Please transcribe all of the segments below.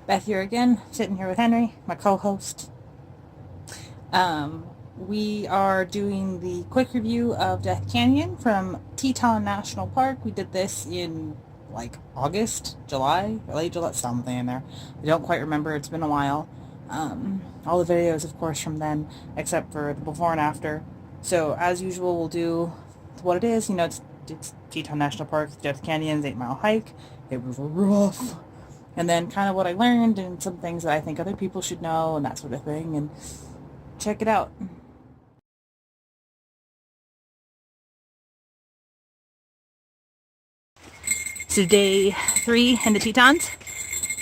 Beth here again, sitting here with Henry, my co-host. We are doing the quick review of Death Canyon from Teton National Park. We did this in like August, July, or late July, something in there. I don't quite remember, it's been a while. All the videos, of course, from then, except for the before and after. So, as usual, we'll do what it is. It's Teton National Park, Death Canyon's 8-mile hike. It was rough. And then kind of what I learned and some things that I think other people should know and that sort of thing. And check it out. So day 3 in the Tetons,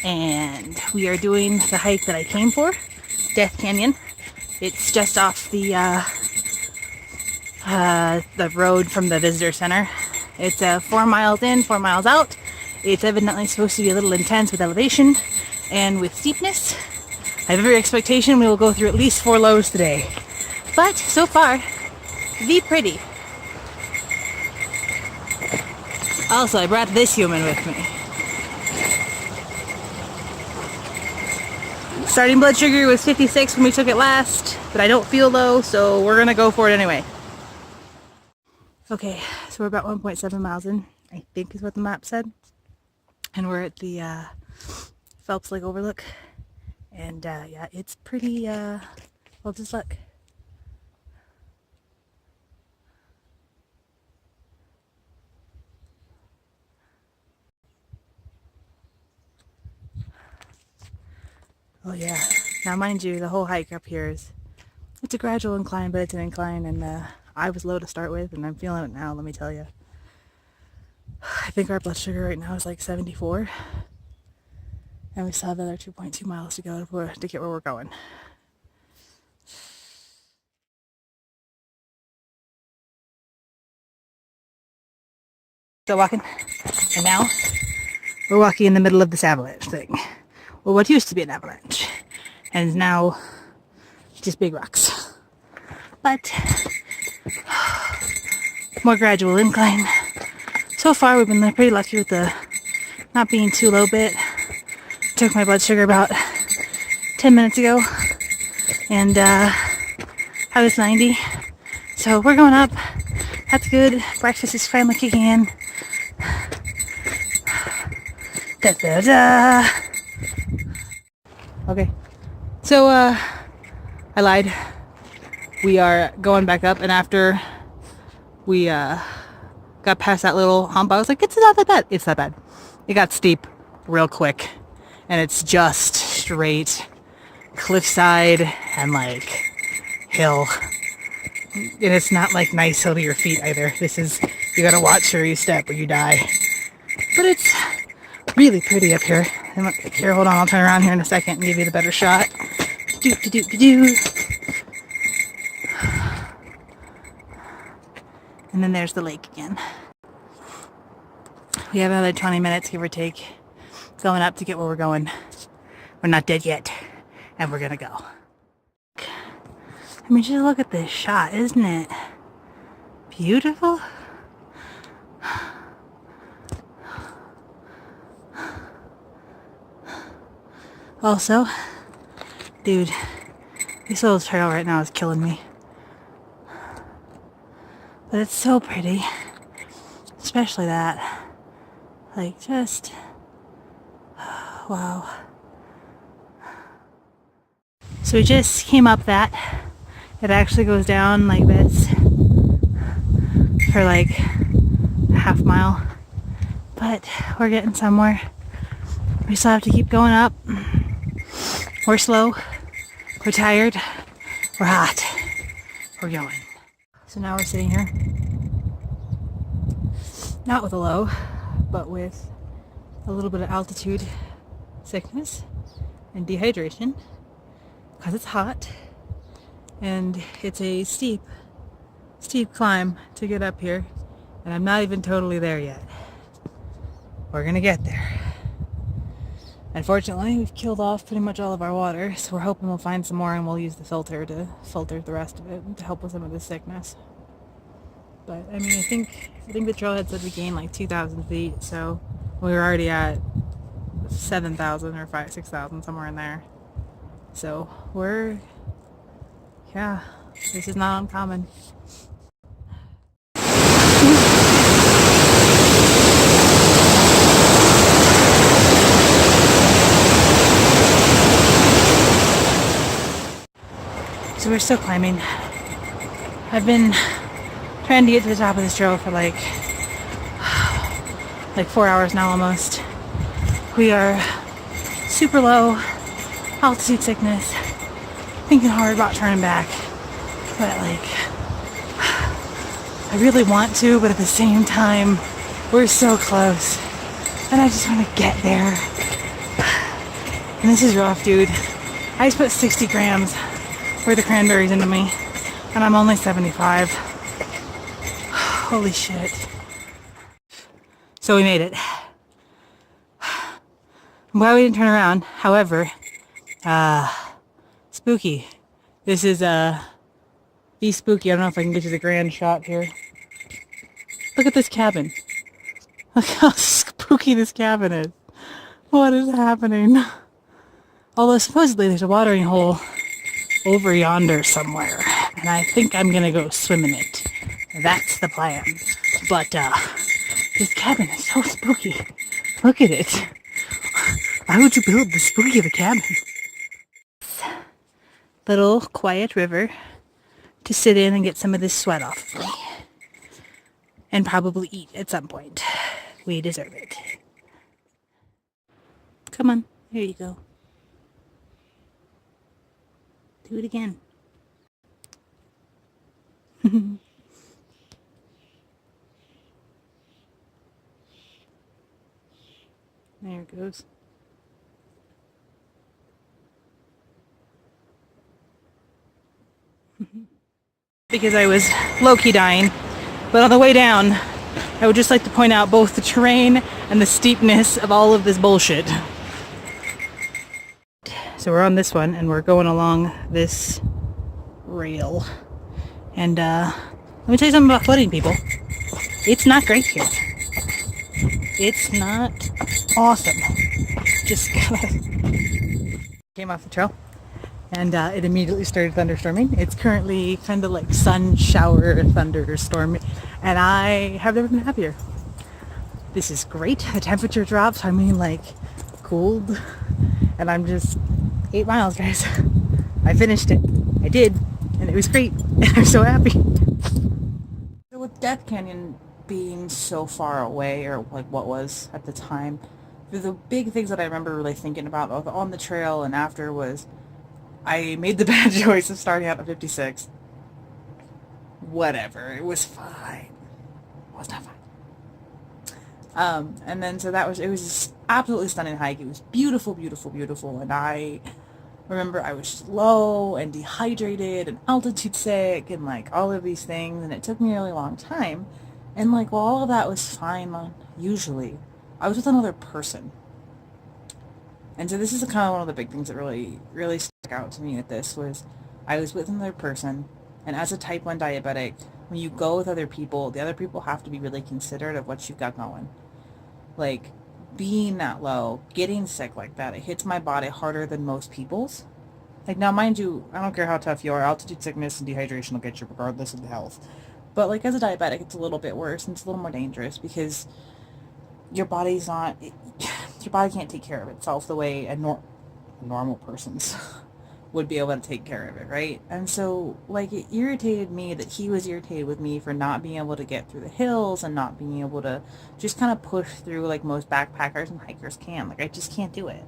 and we are doing the hike that I came for, Death Canyon. It's just off the road from the visitor center. It's 4 miles in, 4 miles out. It's evidently supposed to be a little intense with elevation and with steepness. I have every expectation we will go through at least 4 lows today. But so far, the pretty. Also, I brought this human with me. Starting blood sugar was 56 when we took it last, but I don't feel low, so we're gonna go for it anyway. Okay, so we're about 1.7 miles in, I think is what the map said. And we're at the Phelps Lake Overlook. And yeah, it's pretty, well, just look. Oh yeah. Now mind you, the whole hike up here it's a gradual incline, but it's an incline, and I was low to start with, and I'm feeling it now, let me tell you. I think our blood sugar right now is like 74. And we still have another 2.2 miles to go to get where we're going. Still walking. And now we're walking in the middle of this avalanche thing. Well, what used to be an avalanche. And is now just big rocks. But more gradual incline. So far we've been pretty lucky with the not being too low bit. Took my blood sugar about 10 minutes ago. And I was 90. So we're going up. That's good. Breakfast is finally kicking in. Da, da, da. Okay. So I lied. We are going back up, and after we got past that little hump, I was like, it's not that bad. It's that bad. It got steep real quick, and it's just straight cliffside and like hill. And it's not like nice hill to your feet either. This is, you gotta watch where you step or you die. But it's really pretty up here. Here, hold on, I'll turn around here in a second and give you the better shot. Do do do do. And then there's the lake again. We have another 20 minutes, give or take, going up to get where we're going. We're not dead yet, and we're gonna go. I mean, just look at this shot, isn't it beautiful? Also, dude, this little trail right now is killing me. But it's so pretty. Especially that. Like, just, wow. So we just came up that. It actually goes down like this for like a half mile. But we're getting somewhere. We still have to keep going up. We're slow. We're tired. We're hot. We're going. So now we're sitting here. Not with a low, but with a little bit of altitude sickness and dehydration because it's hot. And it's a steep climb to get up here. And I'm not even totally there yet. We're gonna get there. Unfortunately, we've killed off pretty much all of our water, so we're hoping we'll find some more and we'll use the filter to filter the rest of it to help with some of the sickness. But, I mean, I think the trailhead said we gained like 2,000 feet, so we were already at 7,000 or 6,000, somewhere in there. So yeah, this is not uncommon. So we're still climbing. I've been trying to get to the top of this trail for like 4 hours now almost. We are super low, altitude sickness, thinking hard about turning back. But like, I really want to, but at the same time, we're so close. And I just want to get there. And this is rough, dude. I just put 60 grams worth of cranberries into me, and I'm only 75. Holy shit. So we made it. I'm glad we didn't turn around. However, spooky. This is, be spooky. I don't know if I can get you the grand shot here. Look at this cabin. Look how spooky this cabin is. What is happening? Although supposedly there's a watering hole over yonder somewhere, and I think I'm gonna go swim in it. That's the plan. But, this cabin is so spooky. Look at it. Why would you build this spooky of a cabin? Little quiet river to sit in and get some of this sweat off of me. And probably eat at some point. We deserve it. Come on, here you go. Do it again. There it goes. Because I was low-key dying. But on the way down, I would just like to point out both the terrain and the steepness of all of this bullshit. So we're on this one, and we're going along this rail. And let me tell you something about footing, people. It's not great here. It's not awesome. Just came off the trail, and it immediately started thunderstorming. It's currently kind of like sun shower thunderstorm, and I have never been happier. This is great. The temperature drops. I mean, like, cooled, and I'm just 8 miles, guys. I finished it. I did, and it was great, and I'm so happy. So with Death Canyon being so far away, or like what was at the time, the big things that I remember really thinking about on the trail and after was I made the bad choice of starting out at 56. Whatever, it was fine. It was not fine. And then so it was just absolutely stunning hike. It was beautiful, beautiful, beautiful, and I remember I was just low and dehydrated and altitude sick and like all of these things, and it took me a really long time. And like while all of that was fine, usually I was with another person. And so this is kind of one of the big things that really, really stuck out to me with this was I was with another person, and as a type 1 diabetic, when you go with other people, the other people have to be really considerate of what you've got going. Like, being that low, getting sick like that, it hits my body harder than most people's. Like, now mind you, I don't care how tough you are, altitude sickness and dehydration will get you regardless of the health. But like as a diabetic, it's a little bit worse, and it's a little more dangerous because your body's not, your body can't take care of itself the way a normal person's would be able to take care of it, right? And so, like, it irritated me that he was irritated with me for not being able to get through the hills and not being able to just kind of push through like most backpackers and hikers can. Like, I just can't do it.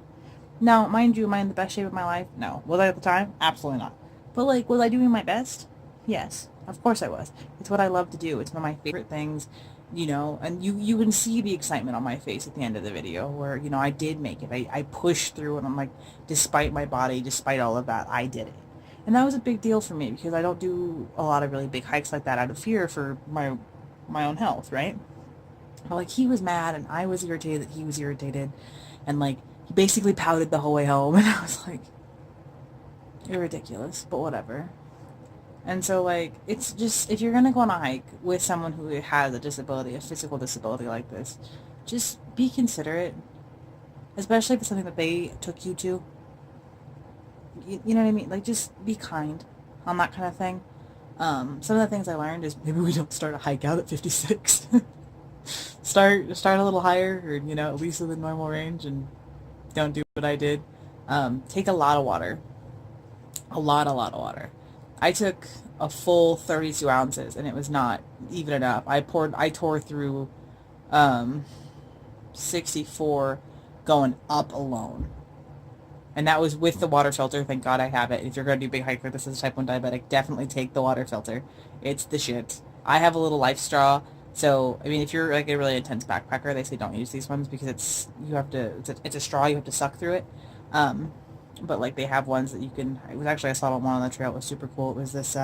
Now, mind you, am I in the best shape of my life? No. Was I at the time? Absolutely not. But, like, was I doing my best? Yes. Of course I was. It's what I love to do. It's one of my favorite things, you know, and you can see the excitement on my face at the end of the video where, you know, I did make it. I pushed through, and I'm like, despite my body, despite all of that, I did it. And that was a big deal for me because I don't do a lot of really big hikes like that out of fear for my own health, right? But, like, he was mad, and I was irritated that he was irritated, and, like, he basically pouted the whole way home, and I was like, you're ridiculous, but whatever. And so, like, it's just, if you're going to go on a hike with someone who has a disability, a physical disability like this, just be considerate. especially if it's something that they took you to. You know what I mean? Like, just be kind on that kind of thing. Some of the things I learned is maybe we don't start a hike out at 56. start a little higher, or at least within normal range, and don't do what I did. Take a lot of water, a lot of water. I took a full 32 ounces, and it was not even enough. I tore through um, 64 going up alone. And that was with the water filter. Thank God I have it. If you're going to do big hike like this as a type 1 diabetic, definitely take the water filter. It's the shit. I have a little life straw. So, I mean, if you're like a really intense backpacker, they say don't use these ones because it's a straw, you have to suck through it. But like they have ones that you can, it was actually, I saw one on the trail, it was super cool. It was this,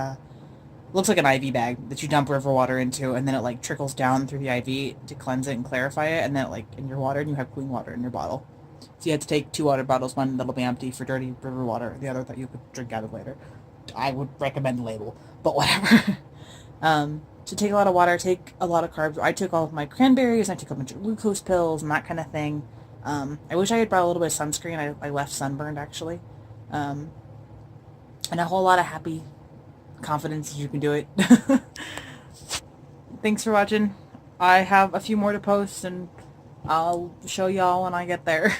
looks like an IV bag that you dump river water into, and then it like trickles down through the IV to cleanse it and clarify it, and then it, like in your water, and you have clean water in your bottle. So you have to take 2 water bottles, one that'll be empty for dirty river water, the other that you could drink out of later. I would recommend the label, but whatever. So take a lot of water, take a lot of carbs. I took all of my cranberries, and I took a bunch of glucose pills and that kind of thing. I wish I had brought a little bit of sunscreen. I left sunburned, actually. And a whole lot of happy confidence you can do it. Thanks for watching. I have a few more to post, and I'll show y'all when I get there.